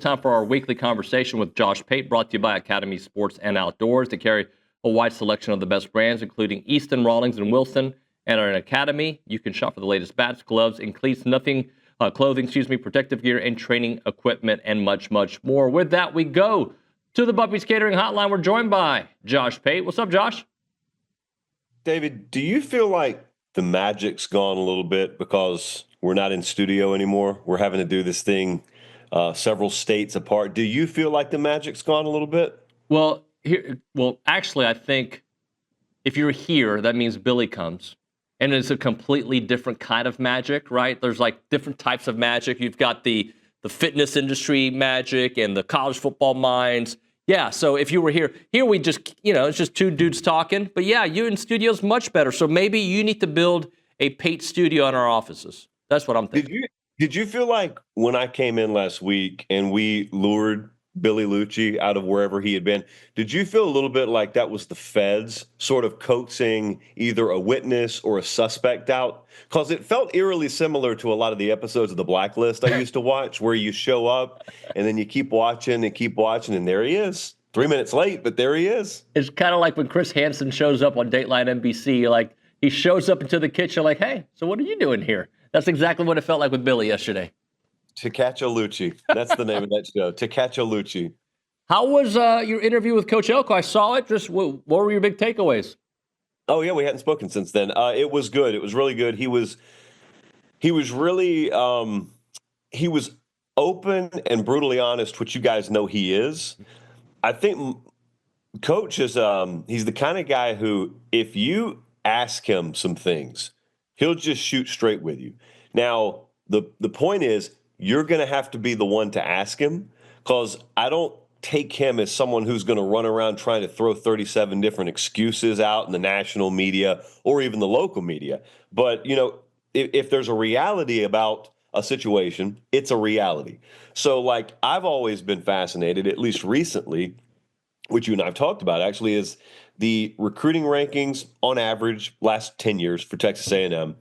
Time for our weekly conversation with Josh Pate, brought to you by Academy Sports and Outdoors. They carry a wide selection of the best brands, including Easton, Rawlings, and Wilson. And at Academy, you can shop for the latest bats, gloves, and cleats, clothing, protective gear, and training equipment, and much, much more. With that, we go to the Bucky's Catering Hotline. We're joined by Josh Pate. What's up, Josh? David, do you feel like the magic's gone a little bit because we're not in studio anymore? We're having to do this thing several states apart. Do you feel like the magic's gone a little bit? Well, actually, I think if you're here, that means Billy comes. And it's a completely different kind of magic, right? There's like different types of magic. You've got the fitness industry magic and the college football minds. Yeah, so if you were here we just, it's just two dudes talking. But yeah, you in studio's much better. So maybe you need to build a Pate studio in our offices. That's what I'm thinking. Did you feel like when I came in last week and we lured Billy Lucci out of wherever he had been, did you feel a little bit like that was the feds sort of coaxing either a witness or a suspect out? Because it felt eerily similar to a lot of the episodes of The Blacklist I used to watch, where you show up and then you keep watching, and there he is. 3 minutes late, but there he is. It's kind of like when Chris Hansen shows up on Dateline NBC, like he shows up into the kitchen like, hey, so what are you doing here? That's exactly what it felt like with Billy yesterday. To Catch a Lucci. That's the name of that show. To Catch a Lucci. How was your interview with Coach Elko? I saw it. Just what were your big takeaways? Oh yeah, we hadn't spoken since then. It was good. It was really good. He was really he was open and brutally honest, which you guys know he is. I think Coach is he's the kind of guy who, if you ask him some things, he'll just shoot straight with you. Now, the point is, you're going to have to be the one to ask him, because I don't take him as someone who's going to run around trying to throw 37 different excuses out in the national media or even the local media. But, if there's a reality about a situation, it's a reality. So, like, I've always been fascinated, at least recently, which you and I've talked about actually, is the recruiting rankings on average last 10 years for Texas A&M,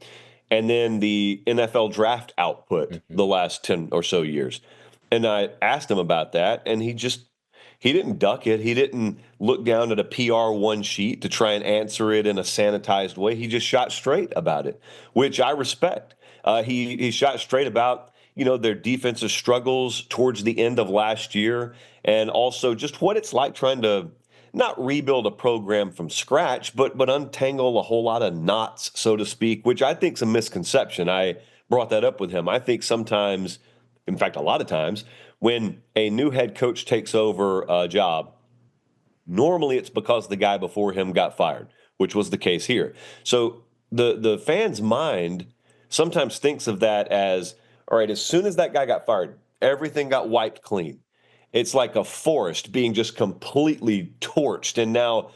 and then the NFL draft output the lst 10 or so years. And I asked him about that, and he didn't duck it. He didn't look down at a PR1 sheet to try and answer it in a sanitized way. He just shot straight about it, which I respect. He shot straight about, their defensive struggles towards the end of last year, and also just what it's like trying to not rebuild a program from scratch, but untangle a whole lot of knots, so to speak, which I think is a misconception. I brought that up with him. I think sometimes, in fact, a lot of times, when a new head coach takes over a job, normally it's because the guy before him got fired, which was the case here. So the fan's mind sometimes thinks of that as, all right, as soon as that guy got fired, everything got wiped clean. It's like a forest being just completely torched. And now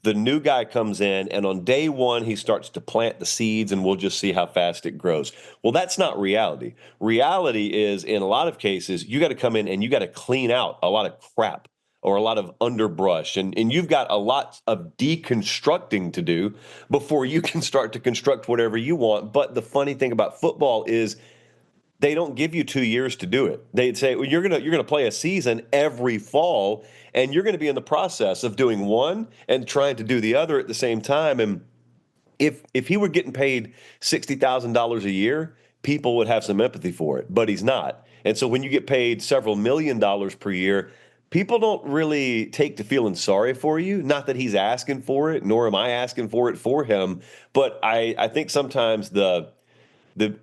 the new guy comes in, and on day one, he starts to plant the seeds, and we'll just see how fast it grows. Well, that's not reality. Reality is, in a lot of cases, you got to come in and you got to clean out a lot of crap or a lot of underbrush. And you've got a lot of deconstructing to do before you can start to construct whatever you want. But the funny thing about football is, they don't give you 2 years to do it. They'd say, well, you're gonna play a season every fall, and you're gonna be in the process of doing one and trying to do the other at the same time. And if he were getting paid $60,000 a year, people would have some empathy for it, but he's not. And so when you get paid several $1 million per year, people don't really take to feeling sorry for you. Not that he's asking for it, nor am I asking for it for him, but I think sometimes the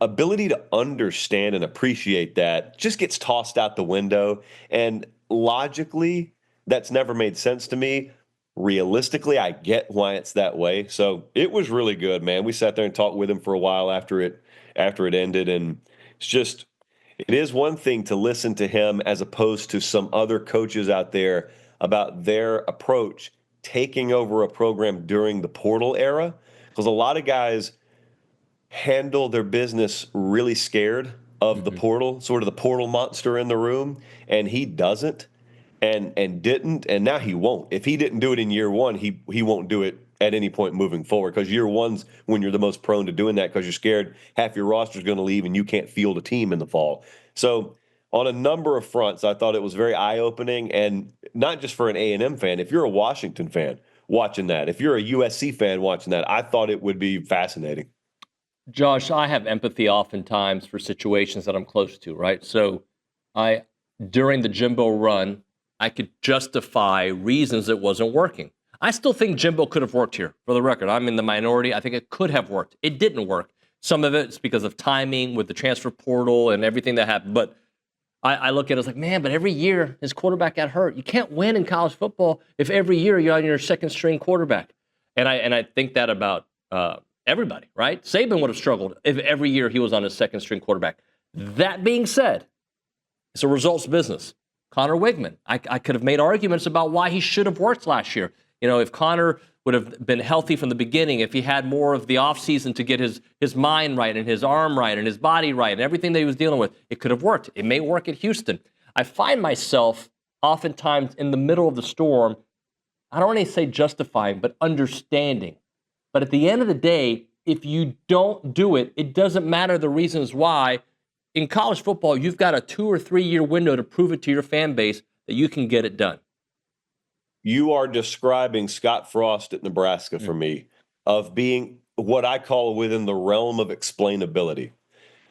ability to understand and appreciate that just gets tossed out the window. And logically, that's never made sense to me. Realistically, I get why it's that way. So it was really good, man. We sat there and talked with him for a while after it ended. And it is one thing to listen to him as opposed to some other coaches out there about their approach taking over a program during the portal era. Because a lot of guys handle their business really scared of the portal, sort of the portal monster in the room, and he doesn't and didn't, and now he won't. If he didn't do it in year one, he won't do it at any point moving forward, because year one's when you're the most prone to doing that, because you're scared half your roster is going to leave and you can't field a team in the fall. So on a number of fronts, I thought it was very eye-opening, and not just for an A&M fan. If you're a Washington fan watching that, if you're a USC fan watching that, I thought it would be fascinating. Josh, I have empathy oftentimes for situations that I'm close to, right? So during the Jimbo run, I could justify reasons it wasn't working. I still think Jimbo could have worked here, for the record. I'm in the minority. I think it could have worked. It didn't work. Some of it's because of timing with the transfer portal and everything that happened. But I look at it as like, man, but every year his quarterback got hurt. You can't win in college football if every year you're on your second string quarterback. And I think that about everybody, right? Saban would have struggled if every year he was on his second string quarterback. That being said, it's a results business. Connor Wigman, I could have made arguments about why he should have worked last year. You know, if Connor would have been healthy from the beginning, if he had more of the offseason to get his mind right and his arm right and his body right and everything that he was dealing with, it could have worked. It may work at Houston. I find myself oftentimes in the middle of the storm, I don't want to say justifying, but understanding. But at the end of the day, if you don't do it, it doesn't matter the reasons why. In college football, you've got a 2 or 3 year window to prove it to your fan base that you can get it done. You are describing Scott Frost at Nebraska for me, of being what I call within the realm of explainability.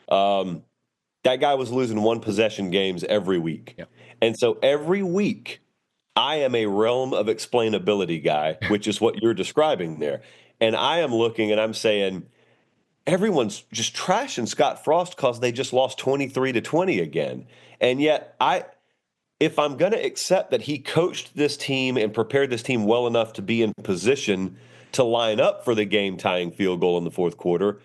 That guy was losing one possession games every week. Yeah. And so every week, I am a realm of explainability guy, which is what you're describing there. And I am looking and I'm saying, everyone's just trashing Scott Frost because they just lost 23-20 again. And yet if I'm going to accept that he coached this team and prepared this team well enough to be in position to line up for the game-tying field goal in the fourth quarter,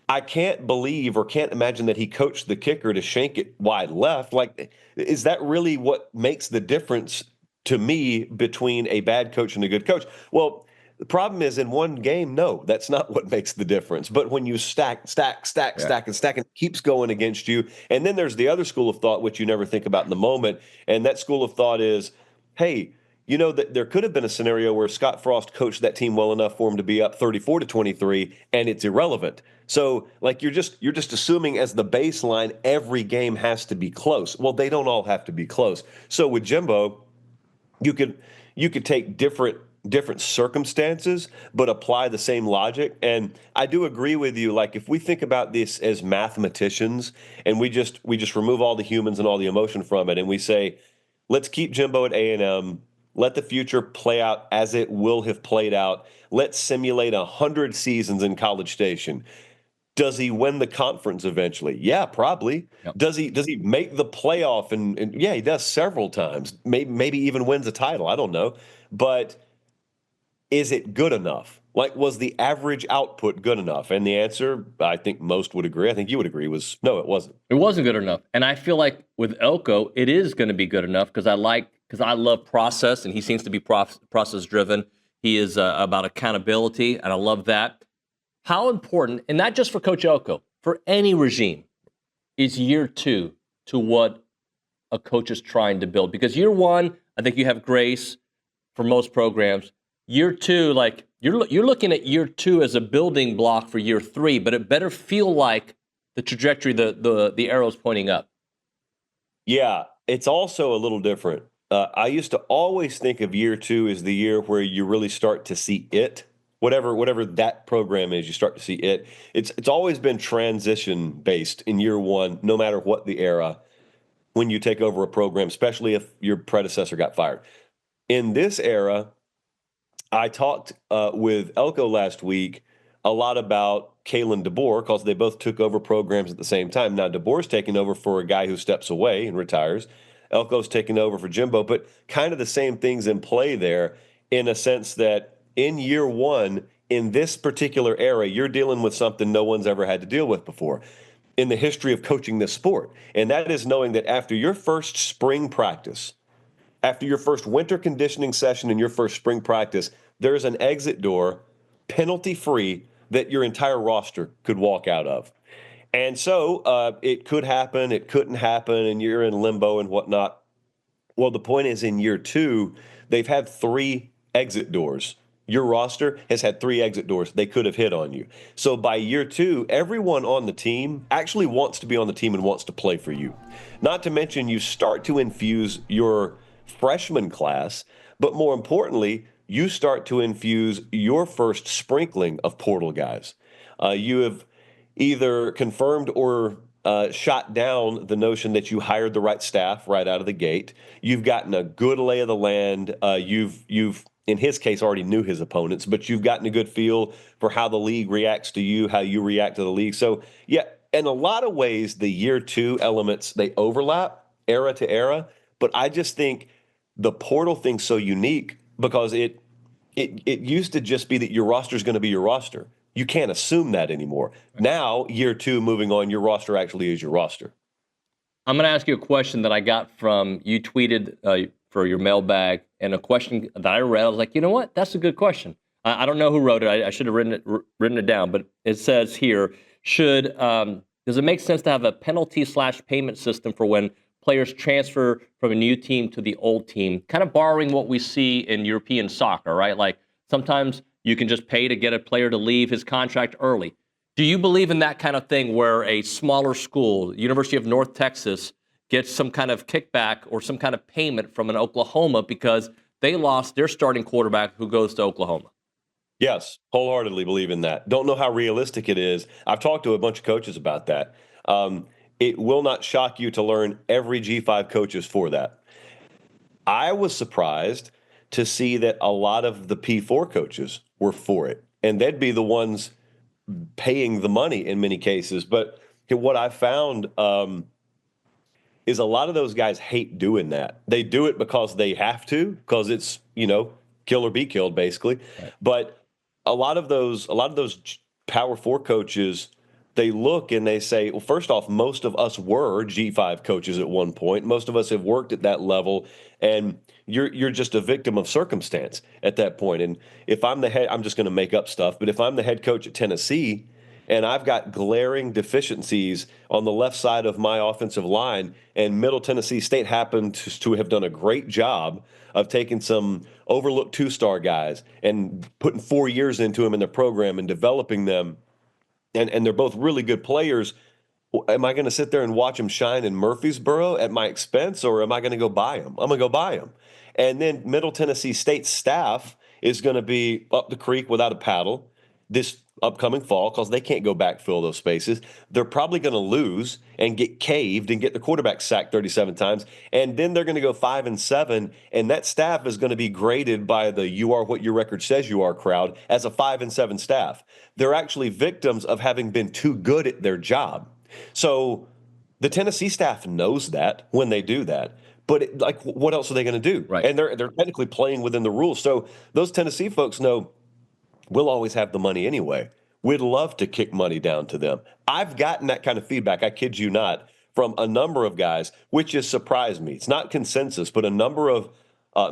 I can't believe or can't imagine that he coached the kicker to shank it wide left. Like, is that really what makes the difference to me between a bad coach and a good coach? Well, the problem is in one game, no, that's not what makes the difference. But when you stack, and it keeps going against you. And then there's the other school of thought, which you never think about in the moment. And that school of thought is, hey, you know, that there could have been a scenario where Scott Frost coached that team well enough for him to be up 34-23, and it's irrelevant. So, like, you're just assuming as the baseline every game has to be close. Well, they don't all have to be close. So with Jimbo, you could take different circumstances, but apply the same logic. And I do agree with you. Like, if we think about this as mathematicians and we just remove all the humans and all the emotion from it, and we say, let's keep Jimbo at A&M, let the future play out as it will have played out. Let's simulate 100 seasons in College Station. Does he win the conference eventually? Yeah, probably. Yep. Does he make the playoff? And yeah, he does several times. Maybe even wins a title. I don't know. But is it good enough? Like, was the average output good enough? And the answer, I think most would agree, I think you would agree, was no, it wasn't. It wasn't good enough. And I feel like with Elko, it is going to be good enough because I love process, and he seems to be process driven. He is about accountability, and I love that. How important, and not just for Coach Elko, for any regime, is year 2 to what a coach is trying to build? Because year 1, I think you have grace for most programs. Year 2, like you're looking at year 2 as a building block for year 3, but it better feel like the trajectory, the arrow's pointing up. Yeah, it's also a little different. I used to always think of year 2 as the year where you really start to see it. Whatever that program is, you start to see it. It's always been transition based in year 1, no matter what the era, when you take over a program, especially if your predecessor got fired. In this era, I talked with Elko last week a lot about Kalen DeBoer because they both took over programs at the same time. Now, DeBoer's taking over for a guy who steps away and retires. Elko's taking over for Jimbo, but kind of the same things in play there, in a sense that in year 1, in this particular era, you're dealing with something no one's ever had to deal with before in the history of coaching this sport. And that is knowing that after your first spring practice, after your first winter conditioning session and your first spring practice, there's an exit door, penalty-free, that your entire roster could walk out of. And so it could happen, it couldn't happen, and you're in limbo and whatnot. Well, the point is in year 2, they've had 3 exit doors your roster has had 3 exit doors they could have hit on you. So by year 2, everyone on the team actually wants to be on the team and wants to play for you. Not to mention you start to infuse your freshman class, but more importantly, you start to infuse your first sprinkling of portal guys. You have either confirmed or shot down the notion that you hired the right staff right out of the gate. You've gotten a good lay of the land. You've in his case already knew his opponents, but you've gotten a good feel for how the league reacts to you, how you react to the league. So yeah, in a lot of ways, the year 2 elements they overlap era to era, but I just think the portal thing's so unique because it used to just be that your roster is going to be your roster. You can't assume that anymore. Now, year 2, moving on, your roster actually is your roster. I'm going to ask you a question that I got from you tweeted for your mailbag, and a question that I read. I was like, you know what? That's a good question. I don't know who wrote it. I should have written it down, but it says here: does it make sense to have a penalty/payment system for when players transfer from a new team to the old team? Kind of borrowing what we see in European soccer, right? Like sometimes you can just pay to get a player to leave his contract early. Do you believe in that kind of thing where a smaller school, University of North Texas, gets some kind of kickback or some kind of payment from an Oklahoma because they lost their starting quarterback who goes to Oklahoma? Yes, wholeheartedly believe in that. Don't know how realistic it is. I've talked to a bunch of coaches about that. It will not shock you to learn every G5 coach is for that. I was surprised to see that a lot of the P4 coaches were for it, and they'd be the ones paying the money in many cases. But what I found is a lot of those guys hate doing that. They do it because they have to, because it's, kill or be killed, basically. Right. But a lot of those Power 4 coaches, they look and they say, well, first off, most of us were G5 coaches at one point. Most of us have worked at that level, and you're just a victim of circumstance at that point. And if I'm the head, I'm just going to make up stuff, but if I'm the head coach at Tennessee and I've got glaring deficiencies on the left side of my offensive line, and Middle Tennessee State happened to have done a great job of taking some overlooked 2-star guys and putting 4 years into them in their program and developing them, and they're both really good players. Am I going to sit there and watch them shine in Murfreesboro at my expense, or am I going to go buy them? I'm going to go buy them. And then Middle Tennessee State staff is going to be up the creek without a paddle this upcoming fall because they can't go backfill those spaces. They're probably going to lose and get caved and get the quarterback sacked 37 times. And then they're going to go 5-7, and that staff is going to be graded by the "you are what your record says you are" crowd as a 5-7 staff. They're actually victims of having been too good at their job. So the Tennessee staff knows that when they do that. But what else are they going to do? Right. And they're technically playing within the rules. So those Tennessee folks know we'll always have the money anyway. We'd love to kick money down to them. I've gotten that kind of feedback, I kid you not, from a number of guys, which has surprised me. It's not consensus, but a number of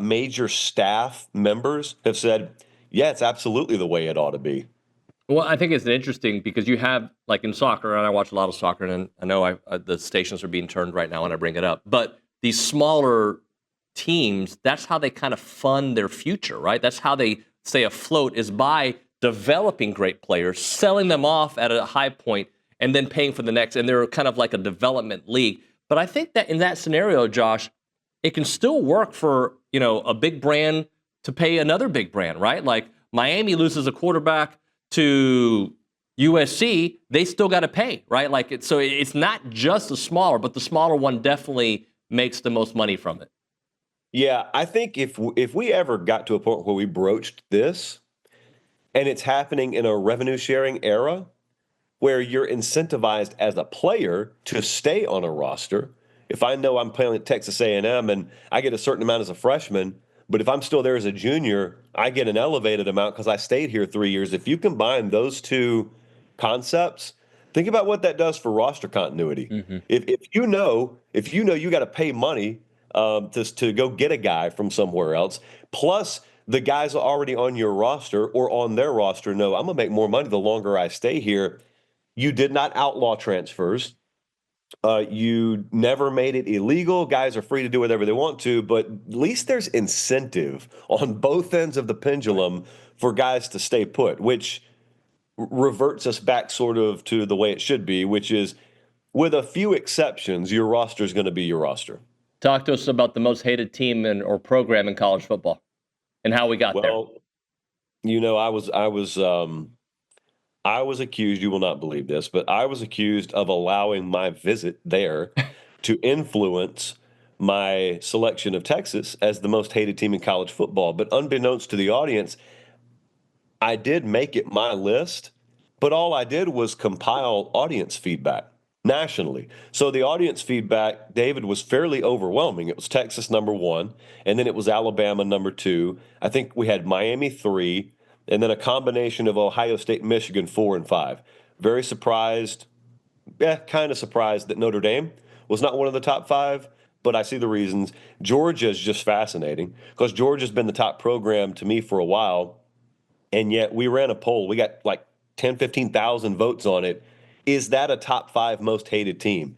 major staff members have said, yeah, it's absolutely the way it ought to be. Well, I think it's interesting because you have, like in soccer, and I watch a lot of soccer, and I know the stations are being turned right now when I bring it up, but these smaller teams, that's how they kind of fund their future, right? That's how they stay afloat, is by developing great players, selling them off at a high point, and then paying for the next. And they're kind of like a development league. But I think that in that scenario, Josh, it can still work for, a big brand to pay another big brand, right? Like Miami loses a quarterback to USC, they still got to pay, right? So it's not just the smaller, but the smaller one definitely makes the most money from it. Yeah, I think if we ever got to a point where we broached this, and it's happening in a revenue sharing era where you're incentivized as a player to stay on a roster. If I know I'm playing at Texas A&M and I get a certain amount as a freshman, but if I'm still there as a junior, I get an elevated amount because I stayed here 3 years. If you combine those two concepts, think about what that does for roster continuity. Mm-hmm. If you know you got to pay money to go get a guy from somewhere else, plus the guys already on your roster or on their roster know I'm going to make more money the longer I stay here. You did not outlaw transfers. You never made it illegal. Guys are free to do whatever they want to, but at least there's incentive on both ends of the pendulum for guys to stay put, which reverts us back sort of to the way it should be, which is with a few exceptions, your roster is going to be your roster. Talk to us about the most hated team or program in college football and how we got there. Well, I was accused, you will not believe this, but I was accused of allowing my visit there to influence my selection of Texas as the most hated team in college football. But unbeknownst to the audience, I did make it my list, but all I did was compile audience feedback nationally. So the audience feedback, David, was fairly overwhelming. It was Texas number 1, and then it was Alabama number 2. I think we had Miami 3, and then a combination of Ohio State, Michigan 4 and 5. Very surprised, kind of surprised that Notre Dame was not one of the top 5, but I see the reasons. Georgia is just fascinating because Georgia's been the top program to me for a while, and yet we ran a poll. We got like 10, 15,000 votes on it. Is that a top 5 most hated team?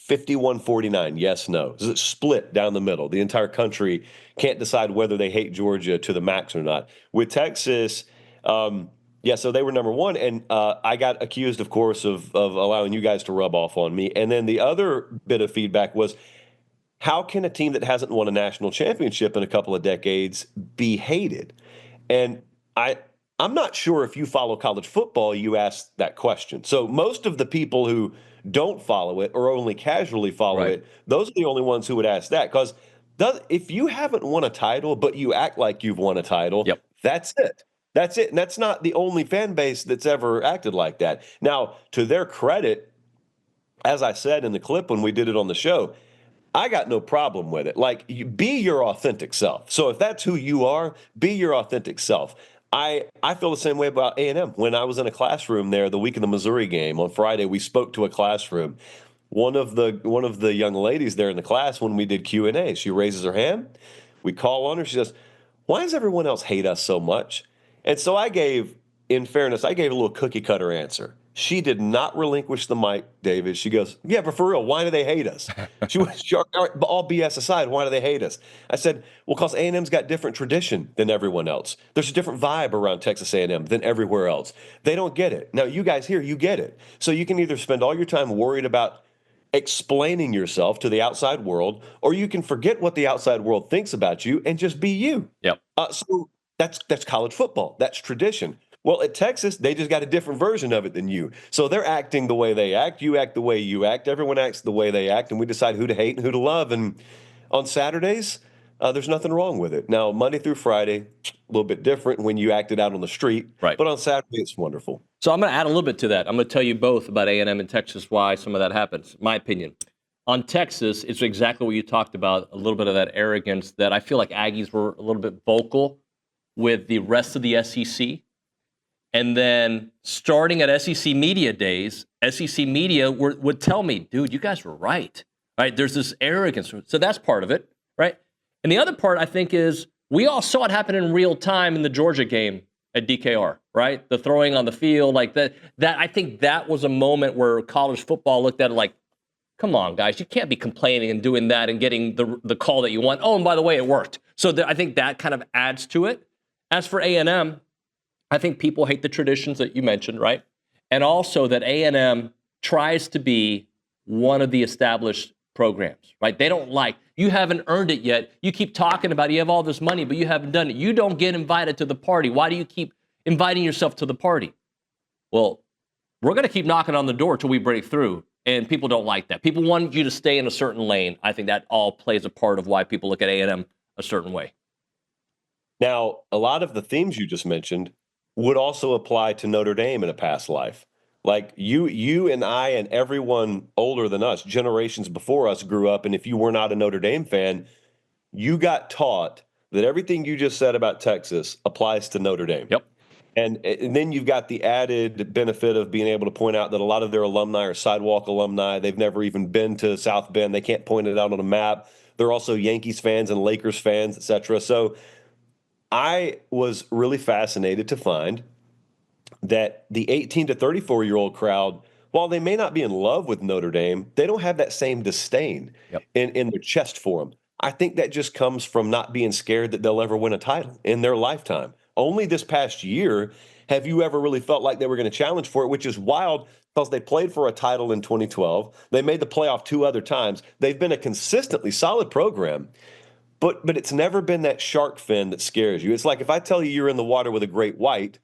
51-49, yes, no. Is it split down the middle? The entire country can't decide whether they hate Georgia to the max or not. With Texas, so they were number 1, and I got accused, of course, of allowing you guys to rub off on me. And then the other bit of feedback was, how can a team that hasn't won a national championship in a couple of decades be hated? And I'm not sure if you follow college football, you asked that question. So most of the people who don't follow it or only casually follow it, those are the only ones who would ask that. Because if you haven't won a title, but you act like you've won a title, that's it. That's it. And that's not the only fan base that's ever acted like that. Now, to their credit, as I said in the clip when we did it on the show, I got no problem with it. Like, be your authentic self. So if that's who you are, be your authentic self. I feel the same way about A&M. When I was in a classroom there the week of the Missouri game on Friday, we spoke to a classroom. One of the young ladies there in the class, when we did Q&A, she raises her hand. We call on her. She says, "Why does everyone else hate us so much?" And so in fairness, I gave a little cookie cutter answer. She did not relinquish the mic, David. She goes, "Yeah, but for real, why do they hate us?" All BS aside, why do they hate us? I said, well, because A&M's got different tradition than everyone else. There's a different vibe around Texas A&M than everywhere else. They don't get it. Now, you guys here, you get it. So you can either spend all your time worried about explaining yourself to the outside world, or you can forget what the outside world thinks about you and just be you. Yep. So that's college football. That's tradition. Well, at Texas, they just got a different version of it than you. So they're acting the way they act. You act the way you act. Everyone acts the way they act, and we decide who to hate and who to love. And on Saturdays, there's nothing wrong with it. Now, Monday through Friday, a little bit different when you act it out on the street. Right. But on Saturday, it's wonderful. So I'm going to add a little bit to that. I'm going to tell you both about A&M and Texas, why some of that happens, my opinion. On Texas, it's exactly what you talked about, a little bit of that arrogance that I feel like Aggies were a little bit vocal with the rest of the SEC. And then starting at SEC Media Days, SEC Media would tell me, dude, you guys were right. Right? There's this arrogance. So that's part of it, right? And the other part, I think, is we all saw it happen in real time in the Georgia game at DKR, right? The throwing on the field, like that I think that was a moment where college football looked at it like, come on, guys, you can't be complaining and doing that and getting the call that you want. Oh, and by the way, it worked. So I think that kind of adds to it. As for A&M, I think people hate the traditions that you mentioned, right? And also that A&M tries to be one of the established programs, right? They don't like, you haven't earned it yet. You keep talking about it. You have all this money, but you haven't done it. You don't get invited to the party. Why do you keep inviting yourself to the party? Well, we're going to keep knocking on the door till we break through, and people don't like that. People want you to stay in a certain lane. I think that all plays a part of why people look at A&M a certain way. Now, a lot of the themes you just mentioned would also apply to Notre Dame in a past life. Like you and I and everyone older than us, generations before us grew up, and if you were not a Notre Dame fan, you got taught that everything you just said about Texas applies to Notre Dame. Yep. And then you've got the added benefit of being able to point out that a lot of their alumni are sidewalk alumni. They've never even been to South Bend. They can't point it out on a map. They're also Yankees fans and Lakers fans, et cetera. So I was really fascinated to find that the 18 to 34-year-old crowd, while they may not be in love with Notre Dame, they don't have that same disdain in their chest for them. I think that just comes from not being scared that they'll ever win a title in their lifetime. Only this past year have you ever really felt like they were going to challenge for it, which is wild because they played for a title in 2012. They made the playoff 2 other times. They've been a consistently solid program. But it's never been that shark fin that scares you. It's like if I tell you you're in the water with a great white,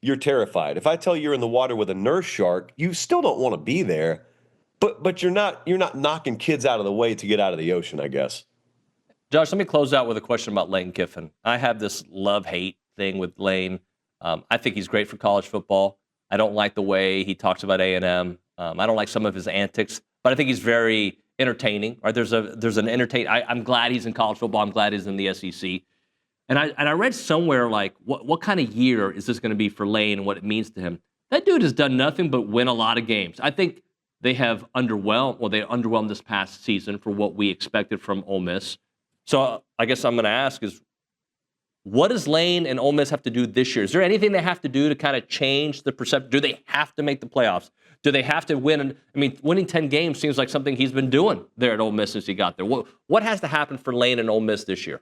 you're terrified. If I tell you you're in the water with a nurse shark, you still don't want to be there. But you're not knocking kids out of the way to get out of the ocean, I guess. Josh, let me close out with a question about Lane Kiffin. I have this love-hate thing with Lane. I think he's great for college football. I don't like the way he talks about A&M. I don't like some of his antics, but I think he's very entertaining. Right? There's an entertain. I'm glad he's in college football. I'm glad he's in the SEC. And I read somewhere like what kind of year is this going to be for Lane and what it means to him. That dude has done nothing but win a lot of games. I think they have underwhelmed. Well, they underwhelmed this past season for what we expected from Ole Miss. So I guess I'm going to ask is, what does Lane and Ole Miss have to do this year? Is there anything they have to do to kind of change the perception? Do they have to make the playoffs? Do they have to win? I mean, winning 10 games seems like something he's been doing there at Ole Miss since he got there. What has to happen for Lane and Ole Miss this year?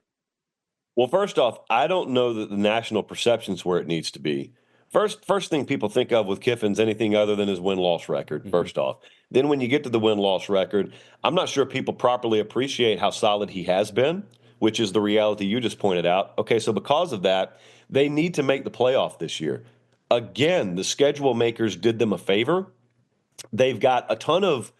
Well, first off, I don't know that the national perception's where it needs to be. First thing people think of with Kiffin's anything other than his win-loss record, first off. Then when you get to the win-loss record, I'm not sure people properly appreciate how solid he has been, which is the reality you just pointed out. Okay, so because of that, they need to make the playoff this year. Again, the schedule makers did them a favor. They've got a ton of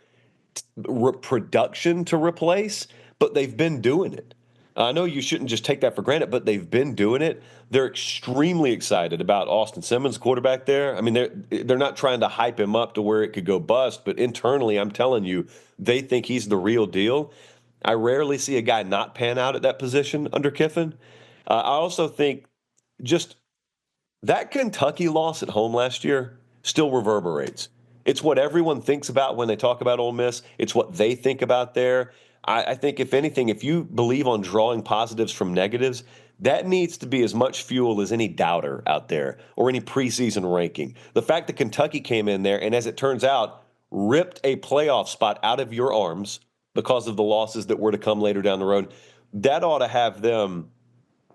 production to replace, but they've been doing it. I know you shouldn't just take that for granted, but they've been doing it. They're extremely excited about Austin Simmons, quarterback there. I mean, they're not trying to hype him up to where it could go bust, but internally, I'm telling you, they think he's the real deal. I rarely see a guy not pan out at that position under Kiffin. I also think just that Kentucky loss at home last year still reverberates. It's what everyone thinks about when they talk about Ole Miss. It's what they think about there. I think, if anything, if you believe on drawing positives from negatives, that needs to be as much fuel as any doubter out there or any preseason ranking. The fact that Kentucky came in there and, as it turns out, ripped a playoff spot out of your arms because of the losses that were to come later down the road, that ought to have them,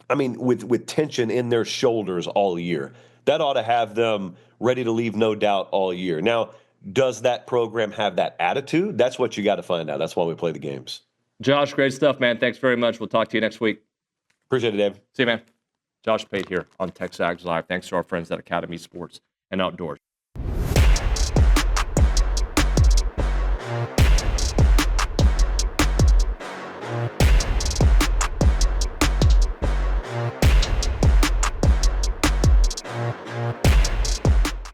I mean, with tension in their shoulders all year. That ought to have them ready to leave no doubt all year. Now, does that program have that attitude? That's what you got to find out. That's why we play the games. Josh, great stuff, man. Thanks very much. We'll talk to you next week. Appreciate it, Dave. See you, man. Josh Pate here on TexAgs Live. Thanks to our friends at Academy Sports and Outdoors.